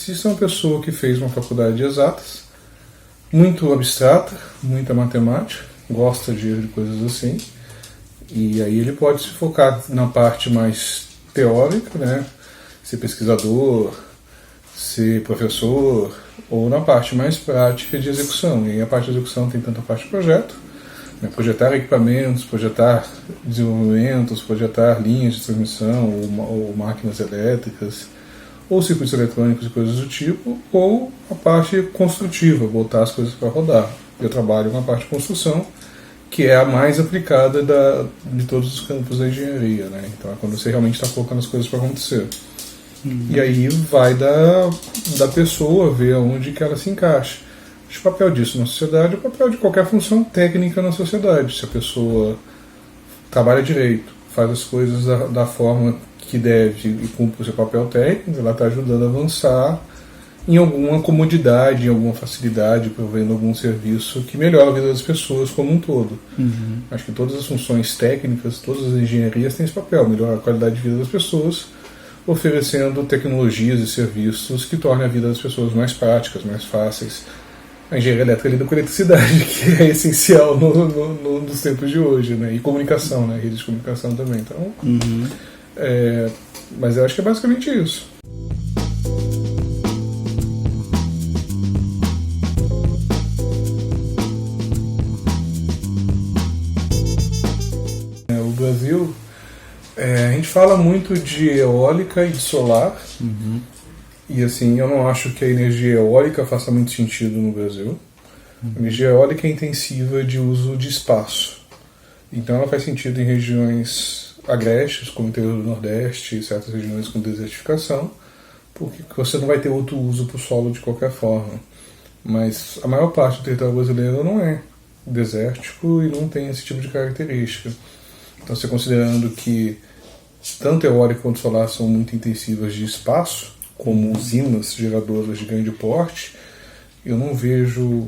eletricista é uma pessoa que fez uma faculdade de exatas, muito abstrata, muita matemática, gosta de coisas assim, e aí ele pode se focar na parte mais teórica, né? Ser pesquisador, ser professor, ou na parte mais prática de execução. E aí a parte de execução tem tanto a parte de projeto, né? Projetar equipamentos, projetar desenvolvimentos, projetar linhas de transmissão, ou máquinas elétricas, ou circuitos eletrônicos e coisas do tipo, ou a parte construtiva, botar as coisas para rodar. Eu trabalho com a parte de construção, que é a mais aplicada de todos os campos da engenharia, né? Então é quando você realmente está colocando as coisas para acontecer. E aí vai da pessoa ver onde que ela se encaixa. O papel disso na sociedade é o papel de qualquer função técnica na sociedade. Se a pessoa trabalha direito, faz as coisas da forma que deve e cumpre o seu papel técnico, ela está ajudando a avançar em alguma comodidade, em alguma facilidade, provendo algum serviço que melhora a vida das pessoas como um todo. Acho que todas as funções técnicas, todas as engenharias têm esse papel, melhorar a qualidade de vida das pessoas, oferecendo tecnologias e serviços que tornem a vida das pessoas mais práticas, mais fáceis. A engenharia elétrica lida com eletricidade, que é essencial nos tempos de hoje, né? E comunicação, né? Redes de comunicação também. Então, mas eu acho que é basicamente isso. O Brasil, a gente fala muito de eólica e de solar, e assim, eu não acho que a energia eólica faça muito sentido no Brasil. A energia eólica é intensiva de uso de espaço, então ela faz sentido em regiões agrestes, como o interior do Nordeste e certas regiões com desertificação, porque você não vai ter outro uso para o solo de qualquer forma. Mas a maior parte do território brasileiro não é desértico e não tem esse tipo de característica. Então, você considerando que tanto eólica quanto solar são muito intensivas de espaço, como usinas geradoras de grande porte, eu não vejo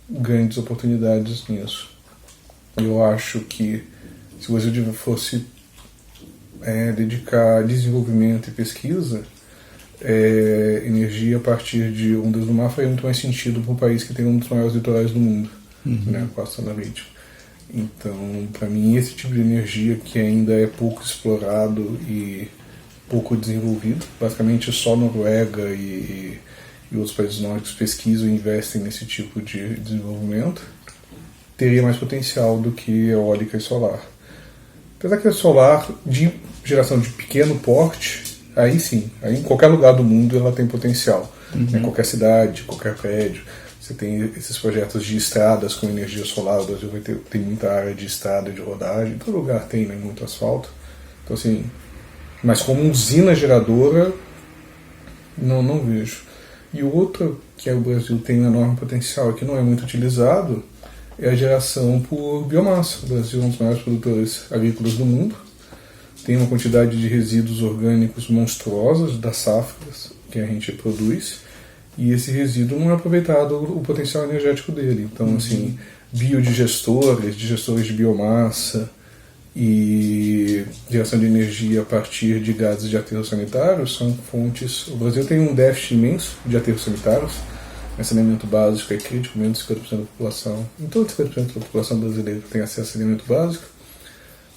grandes oportunidades nisso. Eu acho que se o Brasil fosse dedicar desenvolvimento e pesquisa, energia a partir de ondas do mar faria muito mais sentido para um país que tem um dos maiores litorais do mundo, né, a costa analítica. Então, para mim, esse tipo de energia que ainda é pouco explorado e pouco desenvolvido, basicamente só Noruega e outros países nórdicos pesquisam e investem nesse tipo de desenvolvimento, teria mais potencial do que eólica e solar. Apesar que a solar, de geração de pequeno porte, aí sim, aí em qualquer lugar do mundo ela tem potencial. Em qualquer cidade, qualquer prédio. Você tem esses projetos de estradas com energia solar, o Brasil tem muita área de estrada, de rodagem, todo lugar tem, né, muito asfalto. Então, assim, mas como usina geradora, não vejo. E outra que o Brasil tem um enorme potencial e que não é muito utilizado é a geração por biomassa. O Brasil é um dos maiores produtores agrícolas do mundo, tem uma quantidade de resíduos orgânicos monstruosas das safras que a gente produz, e esse resíduo não é aproveitado o potencial energético dele. Então, assim, biodigestores, digestores de biomassa e geração de energia a partir de gases de aterros sanitários são fontes. O Brasil tem um déficit imenso de aterros sanitários. Esse saneamento básico é crítico, menos de 50% da população. Em todo 50% da população brasileira tem acesso a saneamento básico.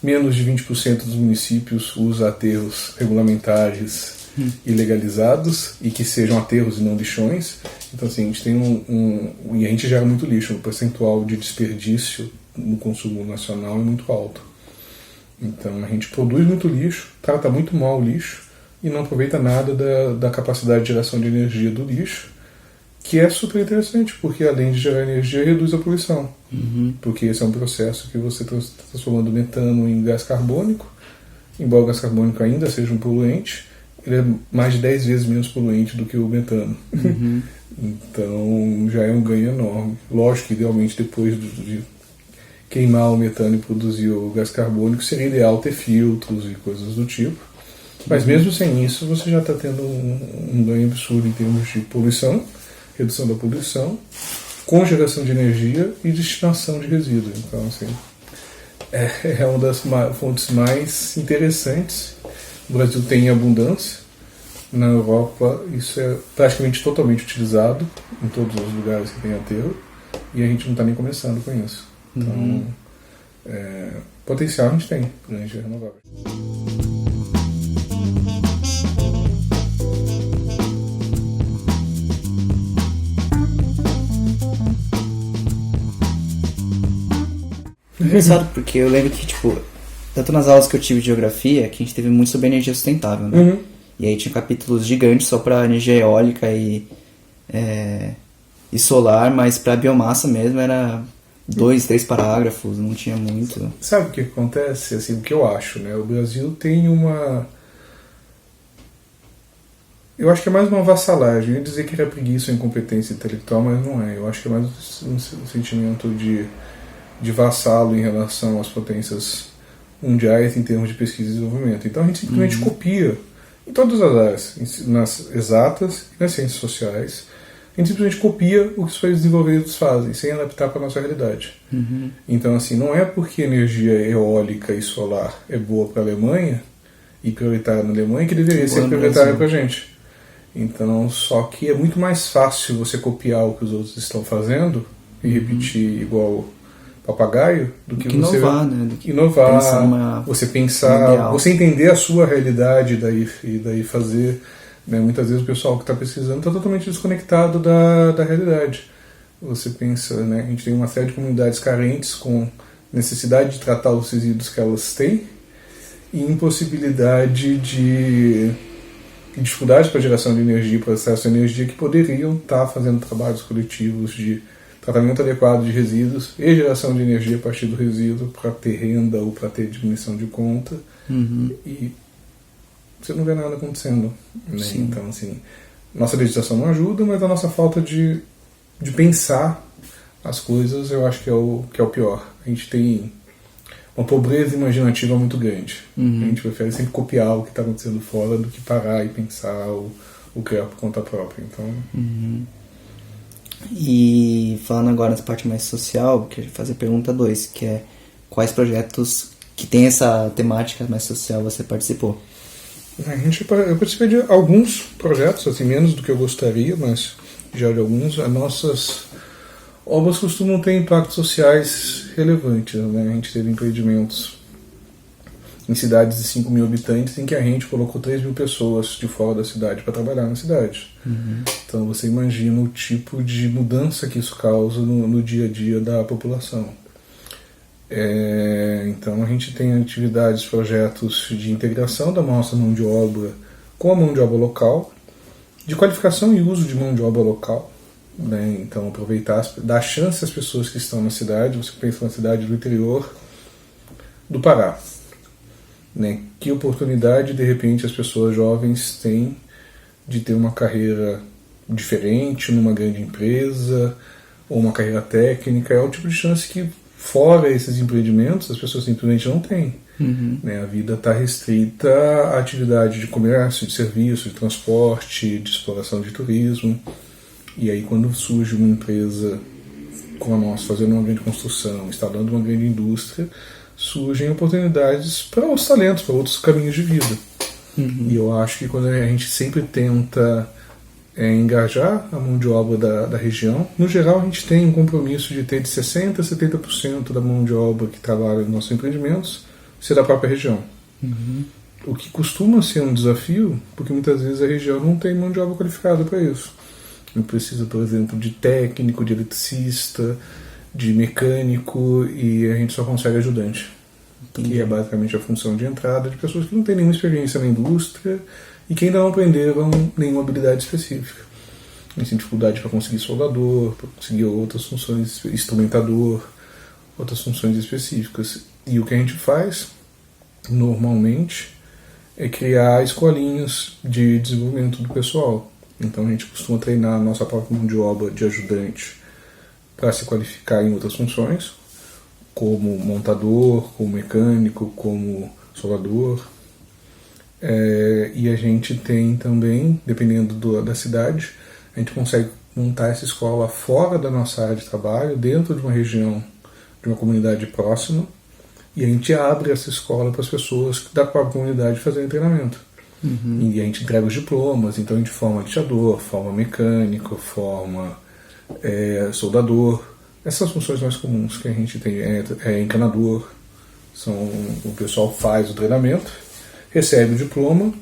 Menos de 20% dos municípios usa aterros regulamentares e legalizados, e que sejam aterros e não lixões. Então, assim, a gente tem e a gente gera muito lixo. O percentual de desperdício no consumo nacional é muito alto. Então, a gente produz muito lixo, trata muito mal o lixo e não aproveita nada da capacidade de geração de energia do lixo, que é super interessante, porque além de gerar energia, reduz a poluição. Porque esse é um processo que você está transformando metano em gás carbônico. Embora o gás carbônico ainda seja um poluente, ele é mais de 10 vezes menos poluente do que o metano. Então já é um ganho enorme. Lógico que idealmente depois de queimar o metano e produzir o gás carbônico seria ideal ter filtros e coisas do tipo. Mas mesmo sem isso você já está tendo um ganho absurdo em termos de poluição, redução da poluição, com geração de energia e destinação de resíduos. Então, assim, é uma das fontes mais interessantes. O Brasil tem abundância, Na Europa isso é praticamente totalmente utilizado em todos os lugares que tem aterro, e a gente não está nem começando com isso. Então, potencial a gente tem para energia renovável. Engraçado, porque eu lembro que, tipo, tanto nas aulas que eu tive de geografia, que a gente teve muito sobre energia sustentável, né? E aí tinha capítulos gigantes só para energia eólica e solar, mas para biomassa mesmo era 2, 3 parágrafos, não tinha muito. Sabe o que acontece? Assim, o que eu acho, né? O Brasil tem uma... Eu acho que é mais uma vassalagem. Eu ia dizer que era preguiça ou incompetência intelectual, mas não é. Eu acho que é mais um sentimento de vassalo em relação às potências mundiais em termos de pesquisa e desenvolvimento. Então a gente simplesmente copia em todas as áreas, nas exatas e nas ciências sociais. A gente simplesmente copia o que os países desenvolvidos fazem, sem adaptar para a nossa realidade. Então, assim, não é porque energia eólica e solar é boa para a Alemanha e prioritária na Alemanha que deveria ser prioritária para a gente. Então, só que é muito mais fácil você copiar o que os outros estão fazendo e repetir igual papagaio do que você inovar, né? Do que inovar, você pensar, você entender a sua realidade e daí fazer, né? Muitas vezes o pessoal que está pesquisando está totalmente desconectado da realidade. Você pensa, né? A gente tem uma série de comunidades carentes com necessidade de tratar os resíduos que elas têm e impossibilidade de dificuldades para geração de energia, para acesso à energia, que poderiam estar fazendo trabalhos coletivos de tratamento adequado de resíduos e geração de energia a partir do resíduo para ter renda ou para ter diminuição de conta. E você não vê nada acontecendo, né? Então, assim, nossa legislação não ajuda, mas a nossa falta de pensar as coisas, eu acho que é o pior. A gente tem uma pobreza imaginativa muito grande. A gente prefere sempre copiar o que está acontecendo fora do que parar e pensar ou criar por conta própria. Então... E falando agora nessa parte mais social, queria fazer a pergunta 2, que é quais projetos que tem essa temática mais social você participou? Eu participei de alguns projetos, assim, menos do que eu gostaria, mas já de alguns. As nossas obras costumam ter impactos sociais relevantes, né? A gente teve empreendimentos em cidades de 5 mil habitantes em que a gente colocou 3 mil pessoas de fora da cidade para trabalhar na cidade. Então você imagina o tipo de mudança que isso causa no dia a dia da população. Então a gente tem atividades, projetos de integração da nossa mão de obra com a mão de obra local, de qualificação e uso de mão de obra local, né? Então aproveitar, dar chance às pessoas que estão na cidade. Você pensa na cidade do interior do Pará, né? Que oportunidade de repente as pessoas jovens têm de ter uma carreira diferente numa grande empresa ou uma carreira técnica. É o tipo de chance que, fora esses empreendimentos, as pessoas simplesmente não têm. Né? A vida está restrita à atividade de comércio, de serviço, de transporte, de exploração de turismo. E aí quando surge uma empresa como a nossa, fazendo uma grande construção, instalando uma grande indústria, surgem oportunidades para outros talentos, para outros caminhos de vida. E eu acho que quando a gente sempre tenta engajar a mão de obra da região, no geral a gente tem um compromisso de ter de 60% a 70% da mão de obra que trabalha nos nossos empreendimentos ser da própria região. O que costuma ser um desafio, porque muitas vezes a região não tem mão de obra qualificada para isso. Eu preciso, por exemplo, de técnico, de eletricista, de mecânico, e a gente só consegue ajudante. Que é basicamente a função de entrada de pessoas que não têm nenhuma experiência na indústria e que ainda não aprenderam nenhuma habilidade específica. Eles têm dificuldade para conseguir soldador, para conseguir outras funções, instrumentador, outras funções específicas. E o que a gente faz, normalmente, é criar escolinhas de desenvolvimento do pessoal. Então a gente costuma treinar a nossa própria mão de obra de ajudante para se qualificar em outras funções, como montador, como mecânico, como soldador. E a gente tem também, dependendo da cidade, a gente consegue montar essa escola fora da nossa área de trabalho, dentro de uma região, de uma comunidade próxima, e a gente abre essa escola para as pessoas da própria comunidade fazerem treinamento. E a gente entrega os diplomas, então a gente forma lixador, forma mecânico, forma soldador. Essas funções mais comuns que a gente tem, encanador. O pessoal faz o treinamento, recebe o diploma,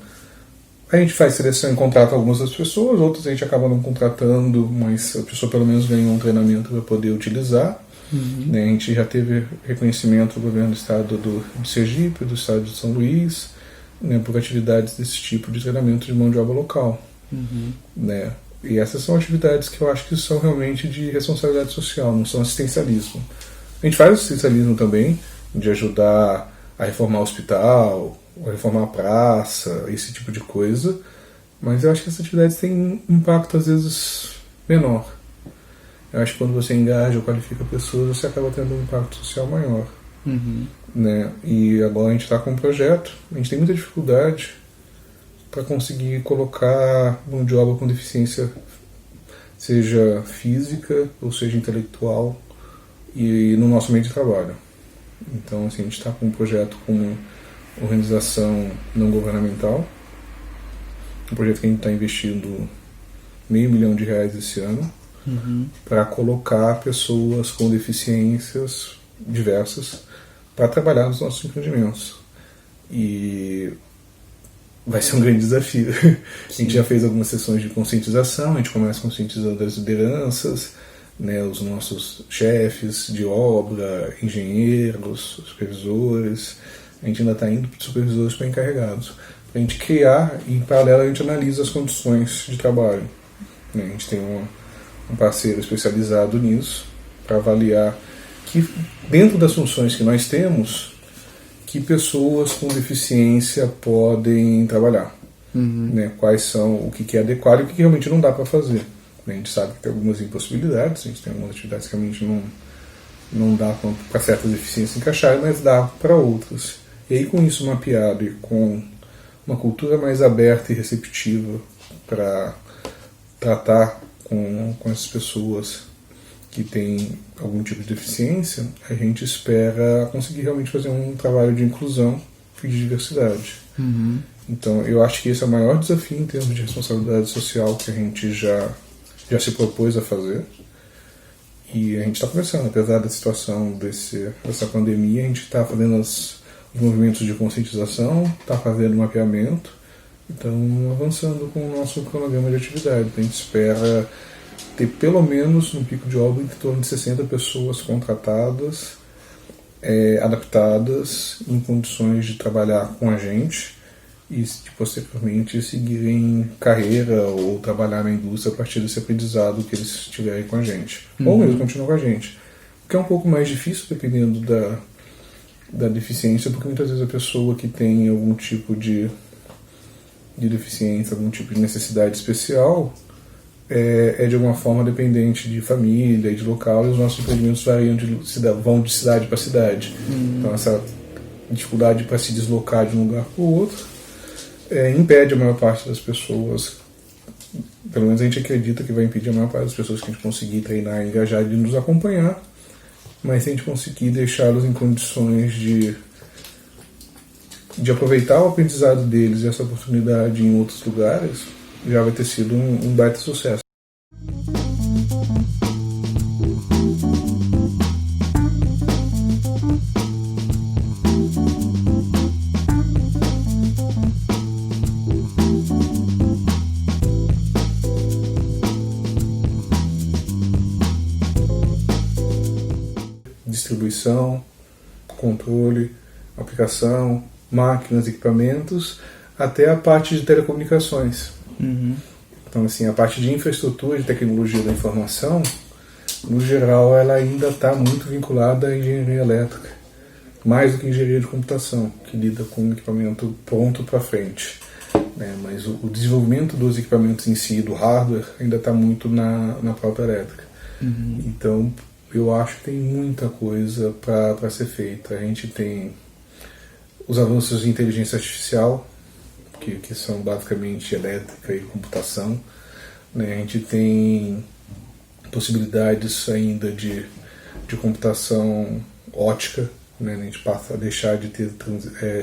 a gente faz seleção e contrata algumas das pessoas, outras a gente acaba não contratando, mas a pessoa pelo menos ganhou um treinamento para poder utilizar. Né? A gente já teve reconhecimento do governo do estado de Sergipe, do estado de São Luís, né, por atividades desse tipo de treinamento de mão de obra local. Né? E essas são atividades que eu acho que são realmente de responsabilidade social, não são assistencialismo. A gente faz assistencialismo também, de ajudar a reformar o hospital, a reformar a praça, esse tipo de coisa, mas eu acho que essas atividades têm um impacto às vezes menor. Eu acho que quando você engaja ou qualifica pessoas, você acaba tendo um impacto social maior. Né? E agora a gente está com um projeto, a gente tem muita dificuldade para conseguir colocar mão de obra com deficiência, seja física ou seja intelectual, e no nosso meio de trabalho. Então, assim, a gente está com um projeto com uma organização não governamental, um projeto que a gente está investindo R$500 mil esse ano, para colocar pessoas com deficiências diversas para trabalhar nos nossos empreendimentos. E vai ser um grande desafio. A gente já fez algumas sessões de conscientização, a gente começa conscientizando as lideranças, né, os nossos chefes de obra, engenheiros, supervisores. A gente ainda está indo de supervisores para encarregados. Para a gente criar, e em paralelo a gente analisa as condições de trabalho. Né, a gente tem um parceiro especializado nisso, para avaliar que, dentro das funções que nós temos, que pessoas com deficiência podem trabalhar. Né, quais são, o que é adequado e o que realmente não dá para fazer. A gente sabe que tem algumas impossibilidades, a gente tem algumas atividades que realmente não dá para certas deficiências encaixar, mas dá para outras. E aí, com isso mapeado e com uma cultura mais aberta e receptiva para tratar com essas pessoas que têm algum tipo de deficiência, a gente espera conseguir realmente fazer um trabalho de inclusão e de diversidade. Então, eu acho que esse é o maior desafio em termos de responsabilidade social que a gente já se propôs a fazer. E a gente está começando, apesar da situação dessa pandemia, a gente está fazendo os movimentos de conscientização, está fazendo mapeamento, então avançando com o nosso cronograma de atividade. A gente espera ter pelo menos no pico de obra em torno de 60 pessoas contratadas, adaptadas, em condições de trabalhar com a gente e posteriormente seguirem carreira ou trabalhar na indústria a partir desse aprendizado que eles tiverem com a gente. Ou mesmo continuar com a gente. O que é um pouco mais difícil dependendo da deficiência, porque muitas vezes a pessoa que tem algum tipo de deficiência, algum tipo de necessidade especial, é de alguma forma dependente de família e de local, e os nossos empreendimentos vão de cidade para cidade. Então essa dificuldade para se deslocar de um lugar para o outro impede a maior parte das pessoas, pelo menos a gente acredita que vai impedir a maior parte das pessoas que a gente conseguir treinar e engajar de nos acompanhar, mas se a gente conseguir deixá-los em condições de aproveitar o aprendizado deles e essa oportunidade em outros lugares, já vai ter sido um baita sucesso. Distribuição, controle, aplicação, máquinas, equipamentos, até a parte de telecomunicações. Então, assim, a parte de infraestrutura de tecnologia da informação, no geral, ela ainda está muito vinculada à engenharia elétrica, mais do que engenharia de computação, que lida com o equipamento pronto para frente. Né? Mas o desenvolvimento dos equipamentos em si, do hardware, ainda está muito na própria elétrica. Então, eu acho que tem muita coisa para ser feita. A gente tem os avanços de inteligência artificial, que são basicamente elétrica e computação. Né? A gente tem possibilidades ainda de computação ótica. Né? A gente passa a deixar de ter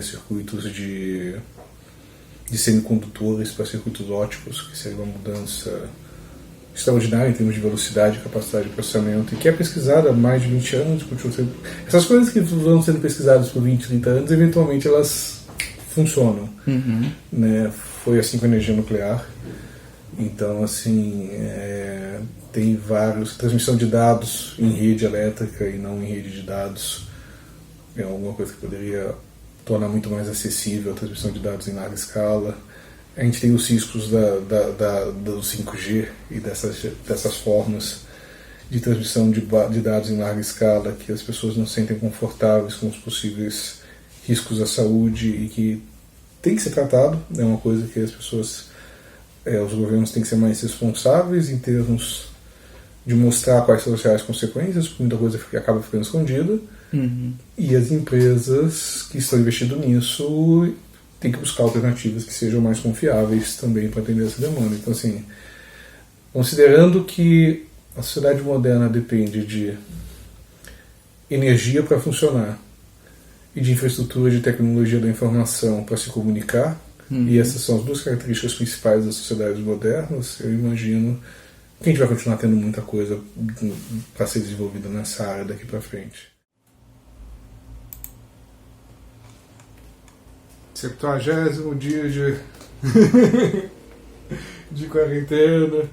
circuitos de de semicondutores para circuitos ópticos, que seria uma mudança extraordinária em termos de velocidade e capacidade de processamento, e que é pesquisada há mais de 20 anos. Essas coisas que vão sendo pesquisadas por 20, 30 anos, eventualmente elas funcionam. Né? Foi assim com a energia nuclear. Então, assim, tem vários... Transmissão de dados em rede elétrica e não em rede de dados é alguma coisa que poderia tornar muito mais acessível a transmissão de dados em larga escala. A gente tem os riscos do 5G e dessas formas de transmissão de dados em larga escala, que as pessoas não se sentem confortáveis com os possíveis riscos à saúde e que tem que ser tratado. É uma coisa que as pessoas, os governos têm que ser mais responsáveis em termos de mostrar quais são as reais consequências, porque muita coisa acaba ficando escondida. E as empresas que estão investindo nisso têm que buscar alternativas que sejam mais confiáveis também para atender essa demanda. Então, assim, considerando que a sociedade moderna depende de energia para funcionar e de infraestrutura de tecnologia da informação para se comunicar, e essas são as duas características principais das sociedades modernas, eu imagino que a gente vai continuar tendo muita coisa para ser desenvolvida nessa área daqui para frente. 70º dia de quarentena.